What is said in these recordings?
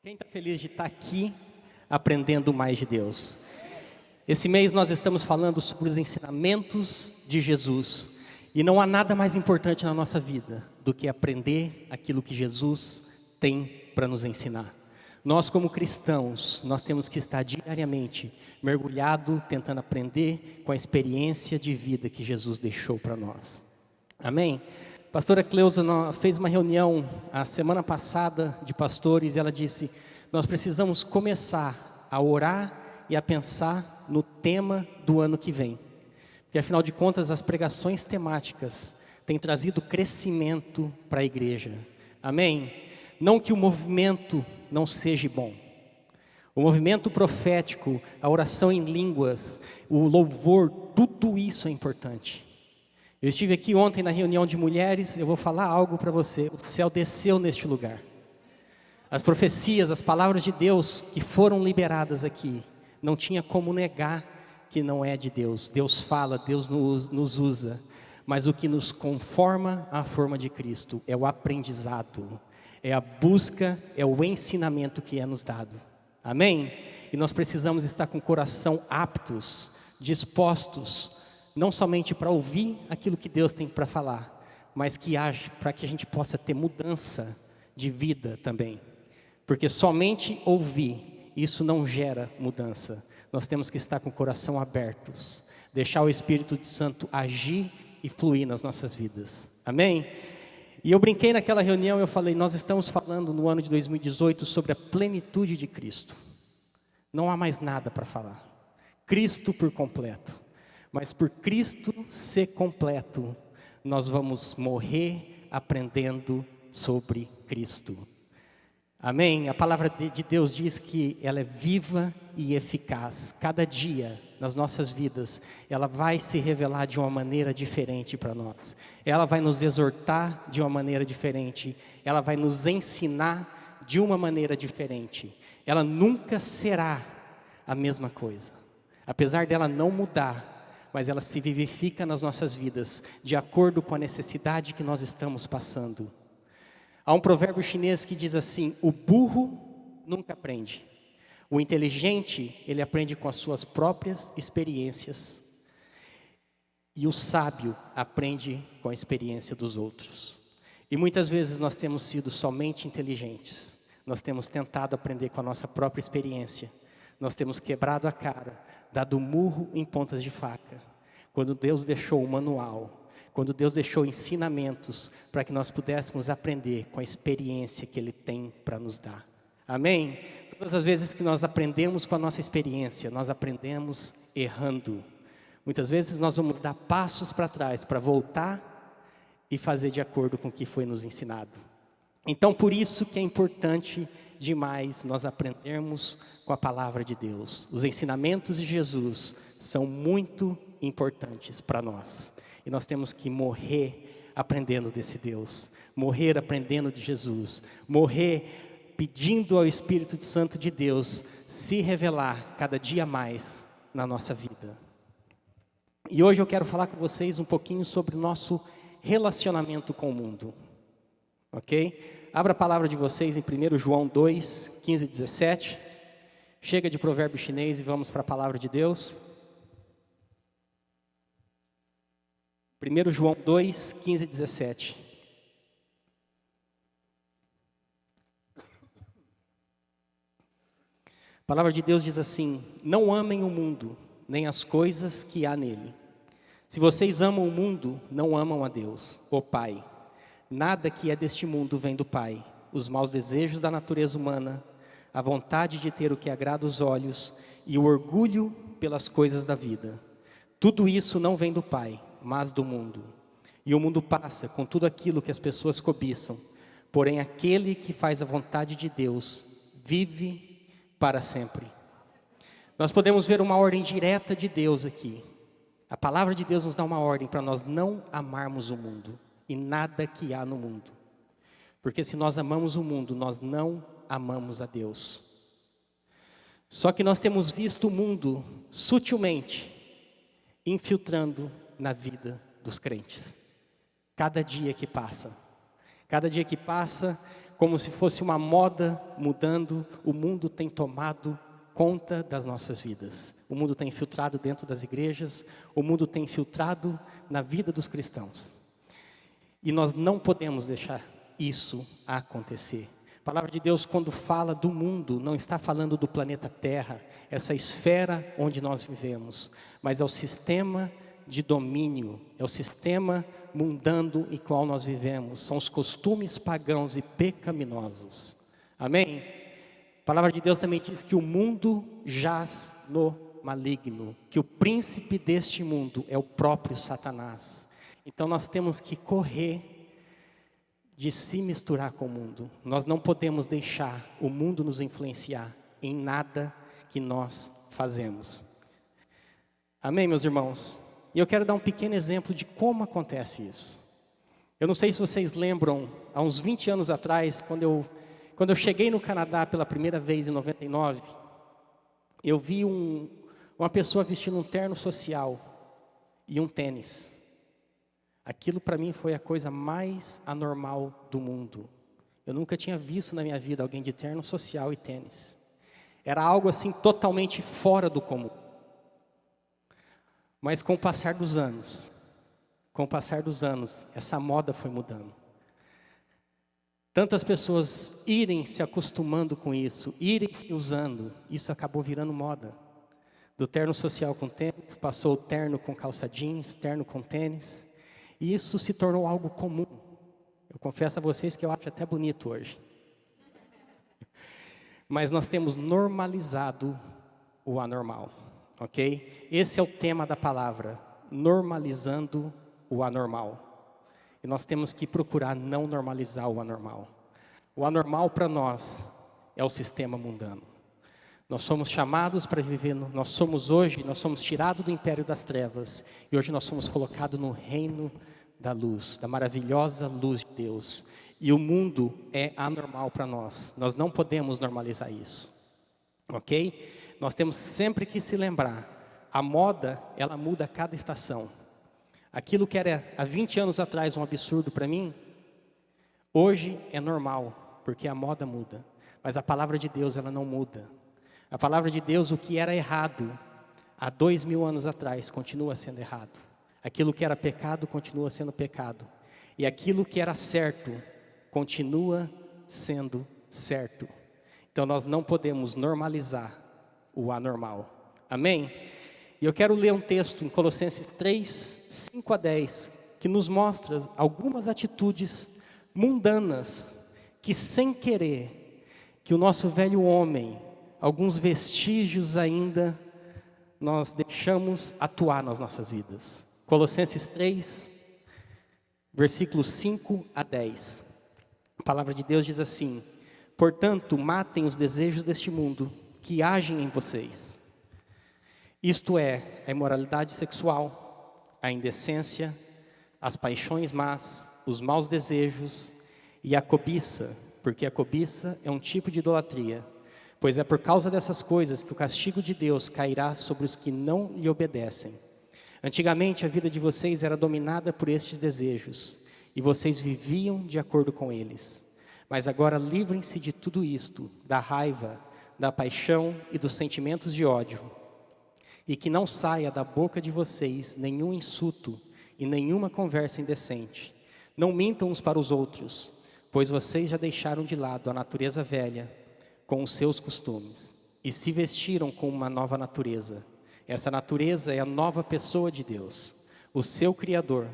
Quem está feliz de estar aqui aprendendo mais de Deus? Esse mês nós estamos falando sobre os ensinamentos de Jesus. E não há nada mais importante na nossa vida do que aprender aquilo que Jesus tem para nos ensinar. Nós como cristãos, nós temos que estar diariamente mergulhado, tentando aprender com a experiência de vida que Jesus deixou para nós. Amém? A pastora Cleusa fez uma reunião a semana passada de pastores e ela disse: nós precisamos começar a orar e a pensar no tema do ano que vem. Porque afinal de contas as pregações temáticas têm trazido crescimento para a igreja. Amém? Não que o movimento não seja bom. O movimento profético, a oração em línguas, o louvor, tudo isso é importante. Eu estive aqui ontem na reunião de mulheres, eu vou falar algo para você. O céu desceu neste lugar. As profecias, as palavras de Deus que foram liberadas aqui, não tinha como negar que não é de Deus. Deus fala, Deus nos usa. Mas o que nos conforma à forma de Cristo é o aprendizado, é a busca, é o ensinamento que é nos dado. Amém? E nós precisamos estar com o coração aptos, dispostos, não somente para ouvir aquilo que Deus tem para falar, mas que age para que a gente possa ter mudança de vida também. Porque somente ouvir, isso não gera mudança. Nós temos que estar com o coração abertos, deixar o Espírito Santo agir e fluir nas nossas vidas. Amém? E eu brinquei naquela reunião, eu falei, nós estamos falando no ano de 2018 sobre a plenitude de Cristo. Não há mais nada para falar. Cristo por completo. Mas por Cristo ser completo, nós vamos morrer aprendendo sobre Cristo. Amém? A palavra de Deus diz que ela é viva e eficaz. Cada dia nas nossas vidas, ela vai se revelar de uma maneira diferente para nós. Ela vai nos exortar de uma maneira diferente. Ela vai nos ensinar de uma maneira diferente. Ela nunca será a mesma coisa. Apesar dela não mudar, mas ela se vivifica nas nossas vidas, de acordo com a necessidade que nós estamos passando. Há um provérbio chinês que diz assim: o burro nunca aprende. O inteligente, ele aprende com as suas próprias experiências. E o sábio aprende com a experiência dos outros. E muitas vezes nós temos sido somente inteligentes. Nós temos tentado aprender com a nossa própria experiência. Nós temos quebrado a cara, dado murro em pontas de faca. Quando Deus deixou o manual, quando Deus deixou ensinamentos para que nós pudéssemos aprender com a experiência que Ele tem para nos dar. Amém? Todas as vezes que nós aprendemos com a nossa experiência, nós aprendemos errando. Muitas vezes nós vamos dar passos para trás, para voltar e fazer de acordo com o que foi nos ensinado. Então, por isso que é importante demais nós aprendermos com a palavra de Deus. Os ensinamentos de Jesus são muito importantes para nós. E nós temos que morrer aprendendo desse Deus. Morrer aprendendo de Jesus. Morrer pedindo ao Espírito Santo de Deus se revelar cada dia mais na nossa vida. E hoje eu quero falar com vocês um pouquinho sobre o nosso relacionamento com o mundo. Ok? Abra a palavra de vocês em 1 João 2, 15 e 17. Chega de provérbio chinês e vamos para a palavra de Deus. 1 João 2, 15 e 17. A palavra de Deus diz assim: não amem o mundo, nem as coisas que há nele. Se vocês amam o mundo, não amam a Deus, o Pai. Nada que é deste mundo vem do Pai. Os maus desejos da natureza humana, a vontade de ter o que agrada os olhos e o orgulho pelas coisas da vida. Tudo isso não vem do Pai, mas do mundo. E o mundo passa com tudo aquilo que as pessoas cobiçam. Porém, aquele que faz a vontade de Deus vive para sempre. Nós podemos ver uma ordem direta de Deus aqui. A palavra de Deus nos dá uma ordem para nós não amarmos o mundo e nada que há no mundo. Porque se nós amamos o mundo, nós não amamos a Deus. Só que nós temos visto o mundo sutilmente infiltrando na vida dos crentes. Cada dia que passa, como se fosse uma moda mudando, o mundo tem tomado conta das nossas vidas. O mundo tem infiltrado dentro das igrejas, o mundo tem infiltrado na vida dos cristãos. E nós não podemos deixar isso acontecer. A palavra de Deus, quando fala do mundo, não está falando do planeta Terra, essa esfera onde nós vivemos, mas é o sistema de domínio, é o sistema mundano em qual nós vivemos, são os costumes pagãos e pecaminosos. Amém? A palavra de Deus também diz que o mundo jaz no maligno, que o príncipe deste mundo é o próprio Satanás. Então nós temos que correr de se misturar com o mundo. Nós não podemos deixar o mundo nos influenciar em nada que nós fazemos. Amém, meus irmãos? E eu quero dar um pequeno exemplo de como acontece isso. Eu não sei se vocês lembram, há uns 20 anos atrás, quando eu cheguei no Canadá pela primeira vez em 99, eu vi uma pessoa vestindo um terno social e um tênis. Aquilo para mim foi a coisa mais anormal do mundo. Eu nunca tinha visto na minha vida alguém de terno social e tênis. Era algo assim totalmente fora do comum. Mas com o passar dos anos, essa moda foi mudando. Tantas pessoas irem se acostumando com isso, irem se usando, isso acabou virando moda. Do terno social com tênis, passou o terno com calça jeans, terno com tênis. E isso se tornou algo comum. Eu confesso a vocês que eu acho até bonito hoje. Mas nós temos normalizado o anormal, ok? Esse é o tema da palavra, normalizando o anormal. E nós temos que procurar não normalizar o anormal. O anormal para nós é o sistema mundano. Nós somos chamados para viver, nós somos tirados do império das trevas. E hoje nós somos colocados no reino da luz, da maravilhosa luz de Deus. E o mundo é anormal para nós. Nós não podemos normalizar isso. Ok? Nós temos sempre que se lembrar. A moda, ela muda a cada estação. Aquilo que era há 20 anos atrás um absurdo para mim, hoje é normal, porque a moda muda. Mas a palavra de Deus, ela não muda. A palavra de Deus, o que era errado há 2000 anos atrás, continua sendo errado. Aquilo que era pecado, continua sendo pecado. E aquilo que era certo, continua sendo certo. Então nós não podemos normalizar o anormal. Amém? E eu quero ler um texto em Colossenses 3, 5 a 10, que nos mostra algumas atitudes mundanas, que sem querer, que o nosso velho homem, alguns vestígios ainda, nós deixamos atuar nas nossas vidas. Colossenses 3, versículos 5 a 10. A palavra de Deus diz assim: portanto, matem os desejos deste mundo que agem em vocês. Isto é, a imoralidade sexual, a indecência, as paixões más, os maus desejos e a cobiça, porque a cobiça é um tipo de idolatria. Pois é por causa dessas coisas que o castigo de Deus cairá sobre os que não lhe obedecem. Antigamente a vida de vocês era dominada por estes desejos, e vocês viviam de acordo com eles. Mas agora livrem-se de tudo isto, da raiva, da paixão e dos sentimentos de ódio. E que não saia da boca de vocês nenhum insulto e nenhuma conversa indecente. Não mintam uns para os outros, pois vocês já deixaram de lado a natureza velha, com os seus costumes, e se vestiram com uma nova natureza. Essa natureza é a nova pessoa de Deus. O seu Criador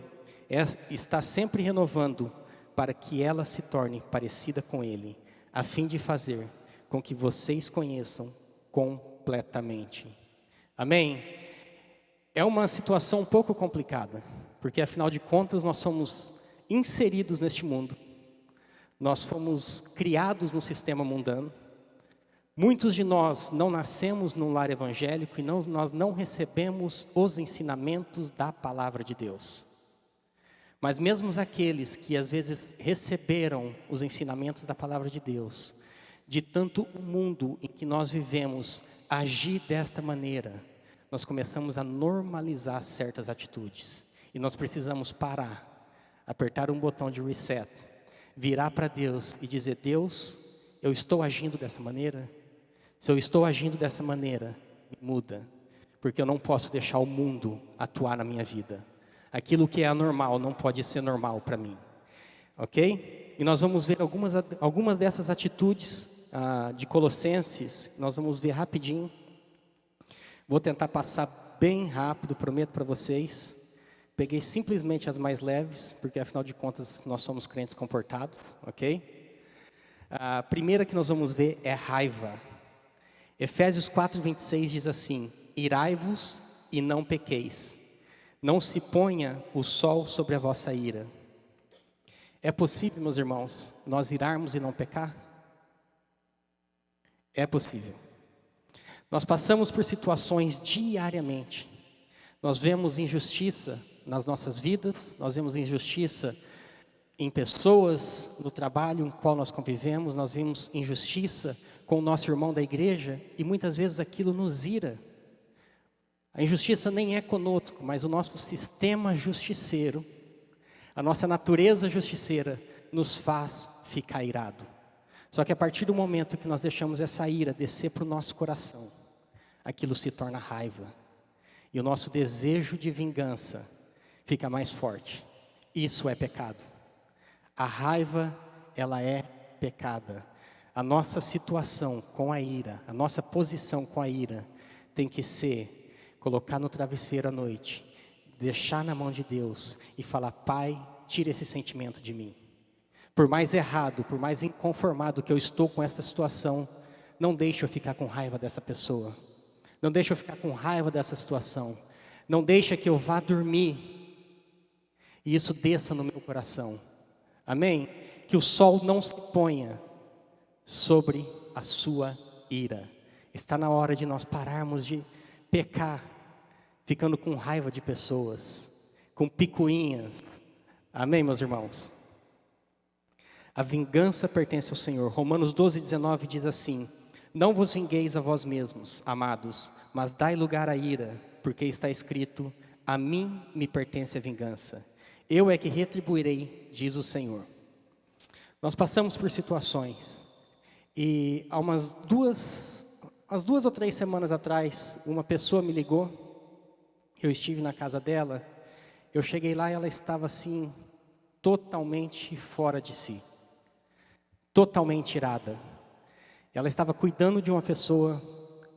está sempre renovando para que ela se torne parecida com Ele, a fim de fazer com que vocês conheçam completamente. Amém? É uma situação um pouco complicada, porque afinal de contas nós somos inseridos neste mundo. Nós fomos criados no sistema mundano. Muitos de nós não nascemos num lar evangélico e nós não recebemos os ensinamentos da palavra de Deus. Mas mesmo aqueles que às vezes receberam os ensinamentos da palavra de Deus, de tanto o mundo em que nós vivemos agir desta maneira, nós começamos a normalizar certas atitudes. E nós precisamos parar, apertar um botão de reset, virar para Deus e dizer: Deus, eu estou agindo dessa maneira? Se eu estou agindo dessa maneira, me muda, porque eu não posso deixar o mundo atuar na minha vida. Aquilo que é anormal não pode ser normal para mim, ok? E nós vamos ver algumas dessas atitudes de Colossenses, nós vamos ver rapidinho. Vou tentar passar bem rápido, prometo para vocês. Peguei simplesmente as mais leves, porque afinal de contas nós somos crentes comportados, ok? A primeira que nós vamos ver é raiva. Efésios 4:26 diz assim: irai-vos e não pequeis, não se ponha o sol sobre a vossa ira. É possível, meus irmãos, nós irarmos e não pecar? É possível. Nós passamos por situações diariamente. Nós vemos injustiça nas nossas vidas, nós vemos injustiça em pessoas, no trabalho em qual nós convivemos, nós vemos injustiça com o nosso irmão da igreja e muitas vezes aquilo nos ira. A injustiça nem é conosco, mas o nosso sistema justiceiro, a nossa natureza justiceira nos faz ficar irado. Só que a partir do momento que nós deixamos essa ira descer para o nosso coração, aquilo se torna raiva. E o nosso desejo de vingança fica mais forte. Isso é pecado. A raiva, ela é pecada. A nossa situação com a ira, a nossa posição com a ira, tem que ser colocar no travesseiro à noite, deixar na mão de Deus e falar: Pai, tira esse sentimento de mim. Por mais errado, por mais inconformado que eu estou com essa situação, não deixe eu ficar com raiva dessa pessoa. Não deixe eu ficar com raiva dessa situação. Não deixe que eu vá dormir e isso desça no meu coração. Amém? Que o sol não se ponha sobre a sua ira. Está na hora de nós pararmos de pecar, ficando com raiva de pessoas, com picuinhas. Amém, meus irmãos? A vingança pertence ao Senhor. Romanos 12:19 diz assim: não vos vingueis a vós mesmos, amados, mas dai lugar à ira, porque está escrito: a mim me pertence a vingança. Eu é que retribuirei, diz o Senhor. Nós passamos por situações, e há umas duas ou três semanas atrás, uma pessoa me ligou, eu estive na casa dela, eu cheguei lá e ela estava assim, totalmente fora de si, totalmente irada. Ela estava cuidando de uma pessoa,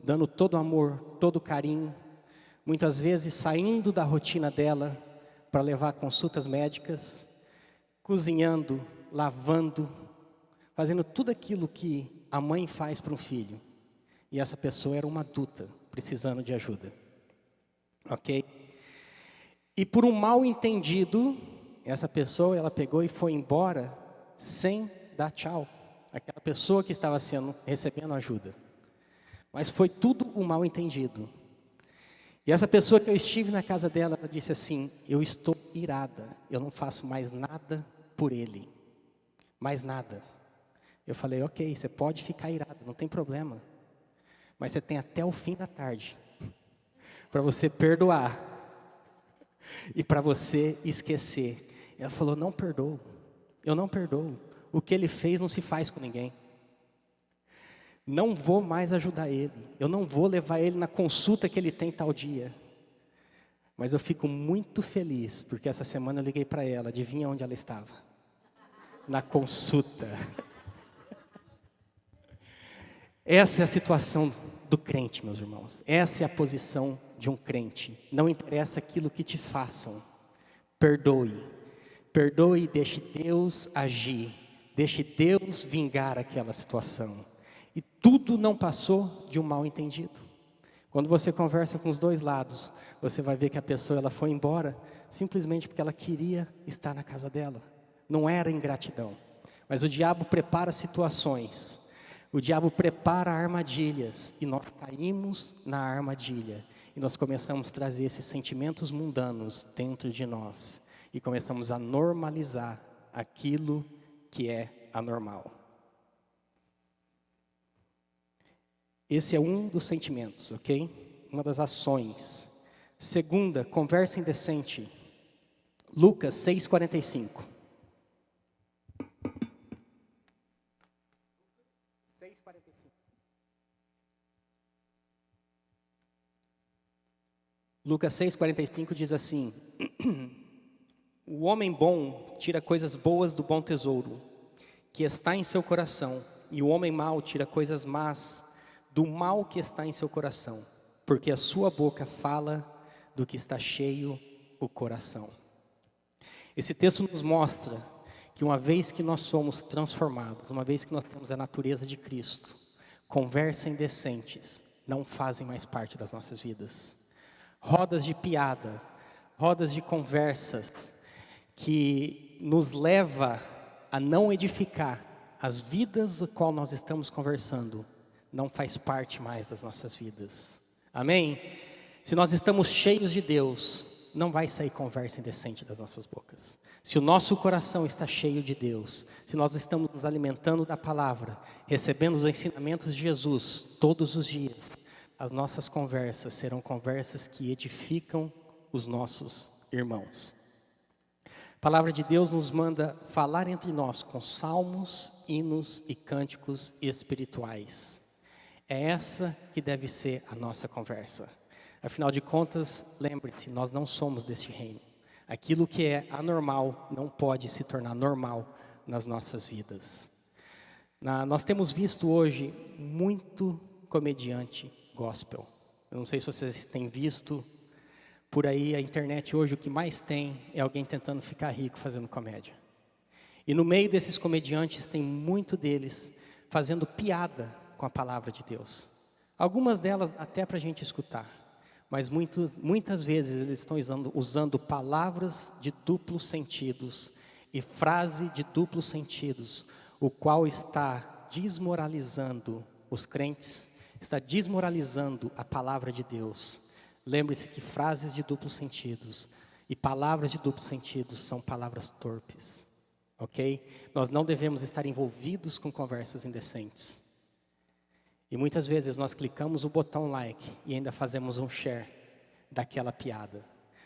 dando todo o amor, todo o carinho, muitas vezes saindo da rotina dela para levar consultas médicas, cozinhando, lavando, fazendo tudo aquilo que a mãe faz para um filho. E essa pessoa era uma adulta, precisando de ajuda. Ok? E por um mal entendido, essa pessoa, ela pegou e foi embora sem dar tchau. Aquela pessoa que estava recebendo ajuda. Mas foi tudo um mal entendido. E essa pessoa que eu estive na casa dela, ela disse assim: eu estou irada, eu não faço mais nada por ele. Mais nada. Eu falei: ok, você pode ficar irado, não tem problema. Mas você tem até o fim da tarde para você perdoar e para você esquecer. Ela falou: não perdoo, eu não perdoo. O que ele fez não se faz com ninguém. Não vou mais ajudar ele. Eu não vou levar ele na consulta que ele tem tal dia. Mas eu fico muito feliz, porque essa semana eu liguei para ela. Adivinha onde ela estava? Na consulta. Essa é a situação do crente, meus irmãos. Essa é a posição de um crente. Não interessa aquilo que te façam. Perdoe. Perdoe e deixe Deus agir. Deixe Deus vingar aquela situação. E tudo não passou de um mal entendido. Quando você conversa com os dois lados, você vai ver que a pessoa ela foi embora simplesmente porque ela queria estar na casa dela. Não era ingratidão. Mas o diabo prepara situações. O diabo prepara armadilhas. E nós caímos na armadilha. E nós começamos a trazer esses sentimentos mundanos dentro de nós. E começamos a normalizar aquilo que é anormal. Esse é um dos sentimentos, ok? Uma das ações. Segunda, conversa indecente. Lucas 6:45. Lucas 6,45 diz assim: o homem bom tira coisas boas do bom tesouro, que está em seu coração, e o homem mau tira coisas más do mal que está em seu coração, porque a sua boca fala do que está cheio o coração. Esse texto nos mostra que uma vez que nós somos transformados, uma vez que nós temos a natureza de Cristo, conversas indecentes não fazem mais parte das nossas vidas. Rodas de piada, rodas de conversas que nos leva a não edificar as vidas do qual nós estamos conversando, não faz parte mais das nossas vidas. Amém? Se nós estamos cheios de Deus, não vai sair conversa indecente das nossas bocas. Se o nosso coração está cheio de Deus, se nós estamos nos alimentando da palavra, recebendo os ensinamentos de Jesus todos os dias, as nossas conversas serão conversas que edificam os nossos irmãos. A palavra de Deus nos manda falar entre nós com salmos, hinos e cânticos espirituais. É essa que deve ser a nossa conversa. Afinal de contas, lembre-se, nós não somos deste reino. Aquilo que é anormal não pode se tornar normal nas nossas vidas. Nós temos visto hoje muito comediante gospel. Eu não sei se vocês têm visto por aí, a internet hoje o que mais tem é alguém tentando ficar rico fazendo comédia. E no meio desses comediantes tem muito deles fazendo piada com a palavra de Deus. Algumas delas até para a gente escutar, mas muitas vezes eles estão usando palavras de duplos sentidos e frase de duplos sentidos, o qual está desmoralizando os crentes, está desmoralizando a palavra de Deus. Lembre-se que frases de duplos sentidos e palavras de duplos sentidos são palavras torpes, ok? Nós não devemos estar envolvidos com conversas indecentes. E muitas vezes nós clicamos o botão like e ainda fazemos um share daquela piada.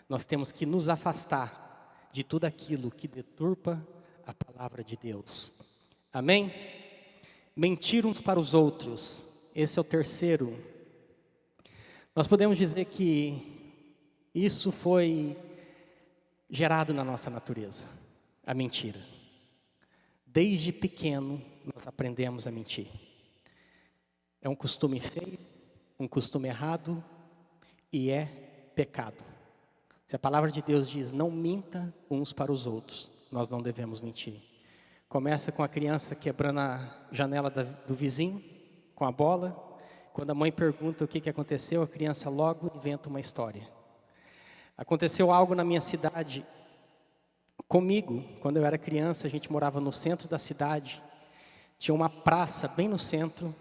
Nós temos que nos afastar de tudo aquilo que deturpa a palavra de Deus. Amém? Mentir uns para os outros, esse é o terceiro. Nós podemos dizer que isso foi gerado na nossa natureza, a mentira. Desde pequeno nós aprendemos a mentir. É um costume feio, um costume errado e é pecado. Se a palavra de Deus diz não minta uns para os outros, nós não devemos mentir. Começa com a criança quebrando a janela do vizinho com a bola. Quando a mãe pergunta o que aconteceu, a criança logo inventa uma história. Aconteceu algo na minha cidade comigo. Quando eu era criança, a gente morava no centro da cidade. Tinha uma praça bem no centro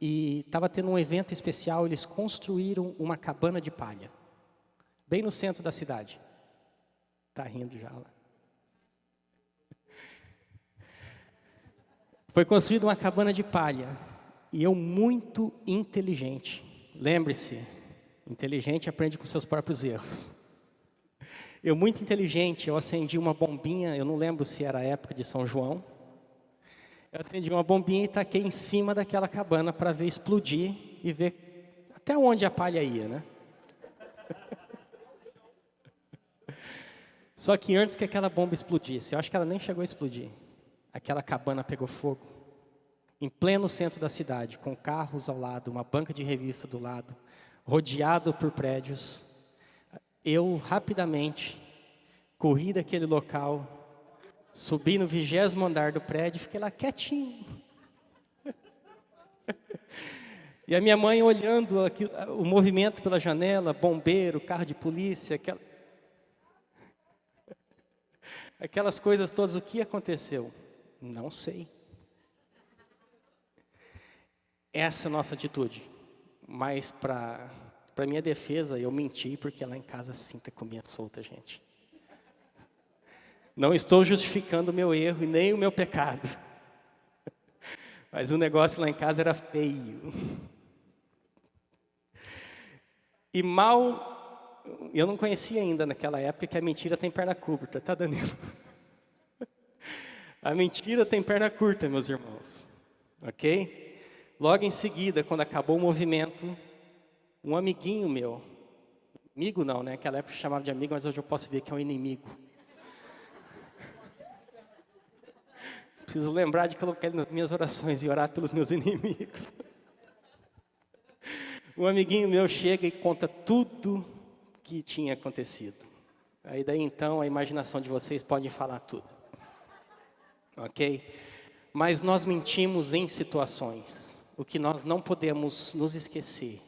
e estava tendo um evento especial. Eles construíram uma cabana de palha, bem no centro da cidade. Está rindo já lá. Foi construída uma cabana de palha. E eu muito inteligente, lembre-se, inteligente aprende com seus próprios erros. Eu muito inteligente, eu acendi uma bombinha, eu não lembro se era a época de São João. Eu acendi uma bombinha e taquei em cima daquela cabana para ver explodir e ver até onde a palha ia, né? Só que antes que aquela bomba explodisse, eu acho que ela nem chegou a explodir, aquela cabana pegou fogo. Em pleno centro da cidade, com carros ao lado, uma banca de revista do lado, rodeado por prédios, eu rapidamente corri daquele local, subi no 20º andar do prédio e fiquei lá quietinho. E a minha mãe olhando o movimento pela janela, bombeiro, carro de polícia, aquelas coisas todas, o que aconteceu? Não sei. Essa é a nossa atitude, mas para minha defesa, eu menti porque lá em casa cinta comia solta, gente. Não estou justificando o meu erro e nem o meu pecado, mas o negócio lá em casa era feio. E mal, eu não conhecia ainda naquela época que a mentira tem perna curta, tá, Danilo? A mentira tem perna curta, meus irmãos, ok? Logo em seguida, quando acabou o movimento, um amiguinho meu Amigo não, né? Aquela época eu chamava de amigo, mas hoje eu posso ver que é um inimigo. Preciso lembrar de colocar ele nas minhas orações e orar pelos meus inimigos. Um amiguinho meu chega e conta tudo que tinha acontecido. Aí daí então a imaginação de vocês pode falar tudo. Ok? Mas nós mentimos em situações. O que nós não podemos nos esquecer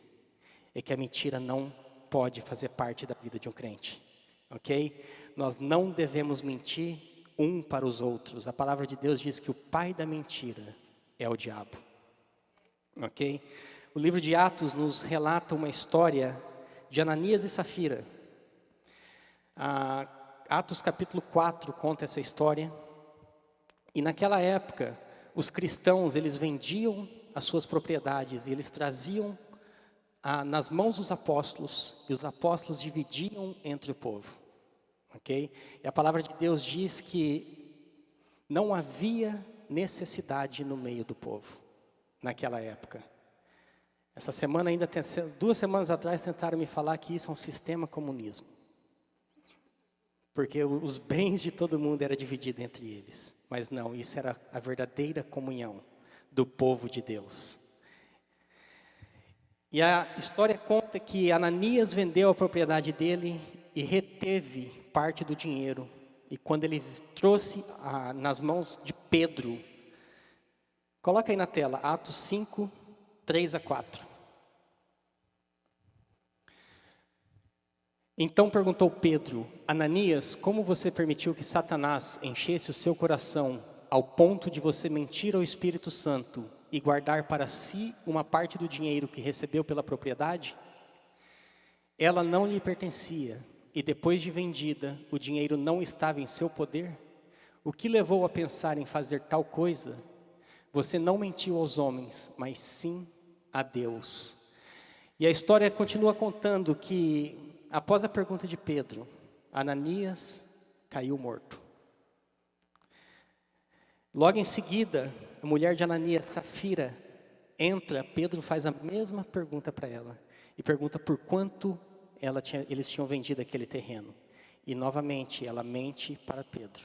é que a mentira não pode fazer parte da vida de um crente. Ok? Nós não devemos mentir um para os outros. A palavra de Deus diz que o pai da mentira é o diabo. Ok? O livro de Atos nos relata uma história de Ananias e Safira. Atos capítulo 4 conta essa história. E naquela época, os cristãos, eles vendiam as suas propriedades e eles traziam nas mãos dos apóstolos, e os apóstolos dividiam entre o povo. Ok? E a palavra de Deus diz que não havia necessidade no meio do povo, naquela época. Essa semana ainda, 2 semanas atrás, tentaram me falar que isso é um sistema comunismo. Porque os bens de todo mundo eram divididos entre eles. Mas não, isso era a verdadeira comunhão do povo de Deus. E a história conta que Ananias vendeu a propriedade dele e reteve parte do dinheiro. E quando ele trouxe nas mãos de Pedro, coloca aí na tela, Atos 5, 3-4. Então perguntou Pedro: Ananias, como você permitiu que Satanás enchesse o seu coração ao ponto de você mentir ao Espírito Santo e guardar para si uma parte do dinheiro que recebeu pela propriedade? Ela não lhe pertencia e depois de vendida, o dinheiro não estava em seu poder? O que levou a pensar em fazer tal coisa? Você não mentiu aos homens, mas sim a Deus. E a história continua contando que após a pergunta de Pedro, Ananias caiu morto. Logo em seguida, a mulher de Ananias, Safira, entra. Pedro faz a mesma pergunta para ela. E pergunta por quanto eles tinham vendido aquele terreno. E novamente ela mente para Pedro.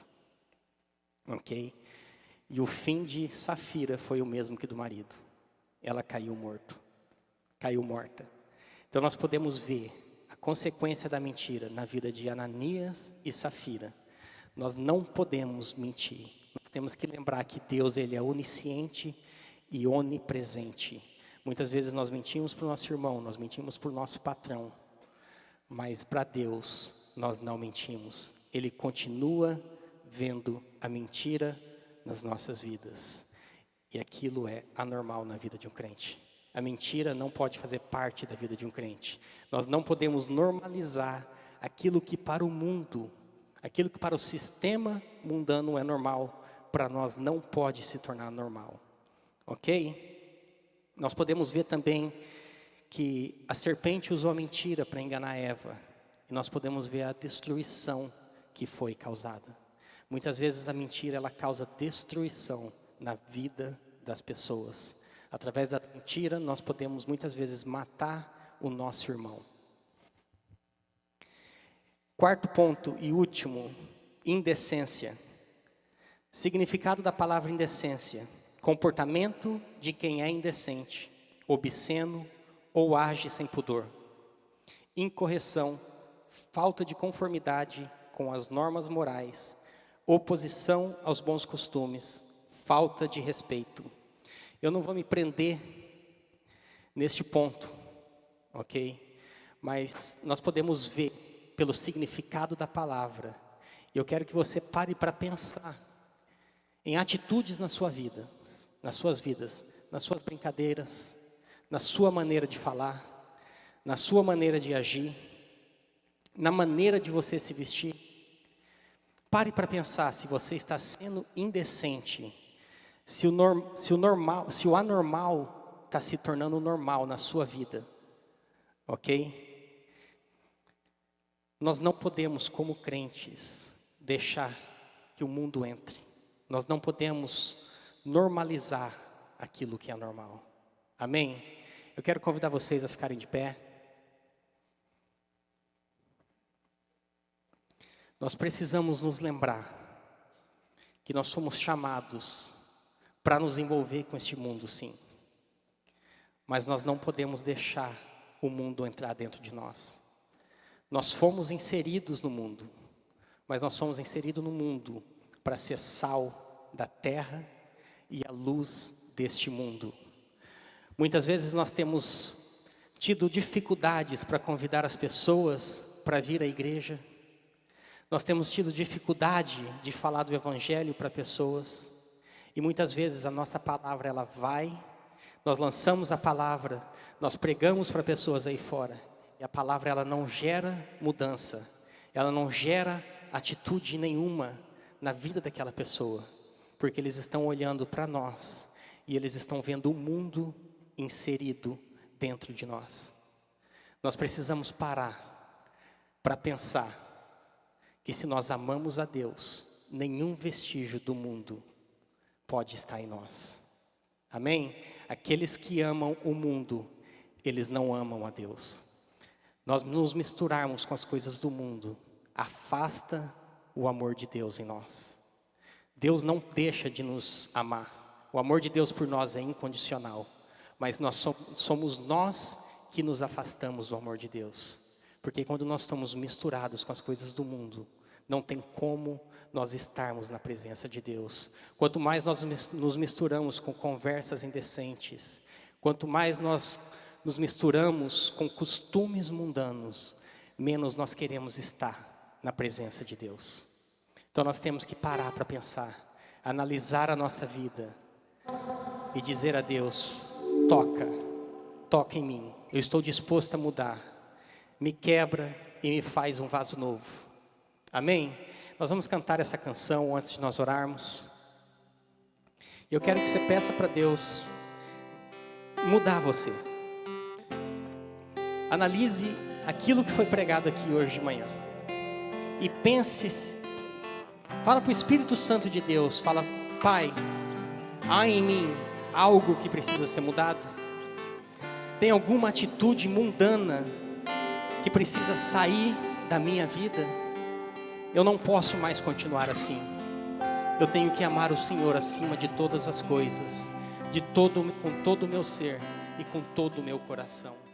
Ok? E o fim de Safira foi o mesmo que do marido. Ela caiu morta. Então nós podemos ver a consequência da mentira na vida de Ananias e Safira. Nós não podemos mentir. Nós temos que lembrar que Deus, ele é onisciente e onipresente. Muitas vezes nós mentimos para o nosso irmão, nós mentimos para o nosso patrão. Mas para Deus nós não mentimos. Ele continua vendo a mentira nas nossas vidas. E aquilo é anormal na vida de um crente. A mentira não pode fazer parte da vida de um crente. Nós não podemos normalizar aquilo que para o mundo, aquilo que para o sistema mundano é normal, para nós não pode se tornar normal. Ok? Nós podemos ver também que a serpente usou a mentira para enganar Eva. E nós podemos ver a destruição que foi causada. Muitas vezes a mentira, ela causa destruição na vida das pessoas. Através da mentira, nós podemos muitas vezes matar o nosso irmão. Quarto ponto e último, indecência. Significado da palavra indecência: comportamento de quem é indecente, obsceno ou age sem pudor. Incorreção, falta de conformidade com as normas morais, oposição aos bons costumes, falta de respeito. Eu não vou me prender neste ponto, ok? Mas nós podemos ver pelo significado da palavra. E eu quero que você pare para pensar em atitudes na sua vida, nas suas vidas, nas suas brincadeiras, na sua maneira de falar, na sua maneira de agir, na maneira de você se vestir. Pare para pensar se você está sendo indecente. Se o anormal está se tornando normal na sua vida, ok? Nós não podemos, como crentes, deixar que o mundo entre. Nós não podemos normalizar aquilo que é normal. Amém? Eu quero convidar vocês a ficarem de pé. Nós precisamos nos lembrar que nós somos chamados para nos envolver com este mundo, sim. Mas nós não podemos deixar o mundo entrar dentro de nós. Nós fomos inseridos no mundo, mas nós somos inseridos no mundo para ser sal da terra e a luz deste mundo. Muitas vezes nós temos tido dificuldades para convidar as pessoas para vir à igreja. Nós temos tido dificuldade de falar do evangelho para pessoas. E muitas vezes a nossa palavra, ela vai, nós lançamos a palavra, nós pregamos para pessoas aí fora. E a palavra, ela não gera mudança, ela não gera atitude nenhuma na vida daquela pessoa. Porque eles estão olhando para nós e eles estão vendo o mundo inserido dentro de nós. Nós precisamos parar para pensar que se nós amamos a Deus, nenhum vestígio do mundo pode estar em nós. Amém? Aqueles que amam o mundo, eles não amam a Deus. Nós nos misturarmos com as coisas do mundo afasta o amor de Deus em nós. Deus não deixa de nos amar. O amor de Deus por nós é incondicional. Mas somos nós que nos afastamos do amor de Deus. Porque quando nós estamos misturados com as coisas do mundo, não tem como nós estarmos na presença de Deus. Quanto mais nós nos misturamos com conversas indecentes, quanto mais nós nos misturamos com costumes mundanos, menos nós queremos estar na presença de Deus. Então nós temos que parar para pensar, analisar a nossa vida e dizer a Deus: toca em mim, eu estou disposto a mudar, me quebra e me faz um vaso novo. Amém? Nós vamos cantar essa canção antes de nós orarmos. Eu quero que você peça para Deus mudar você. Analise aquilo que foi pregado aqui hoje de manhã e pense, fala para o Espírito Santo de Deus, fala: Pai, há em mim algo que precisa ser mudado? Tem alguma atitude mundana que precisa sair da minha vida? Eu não posso mais continuar assim. Eu tenho que amar o Senhor acima de todas as coisas, com todo o meu ser e com todo o meu coração.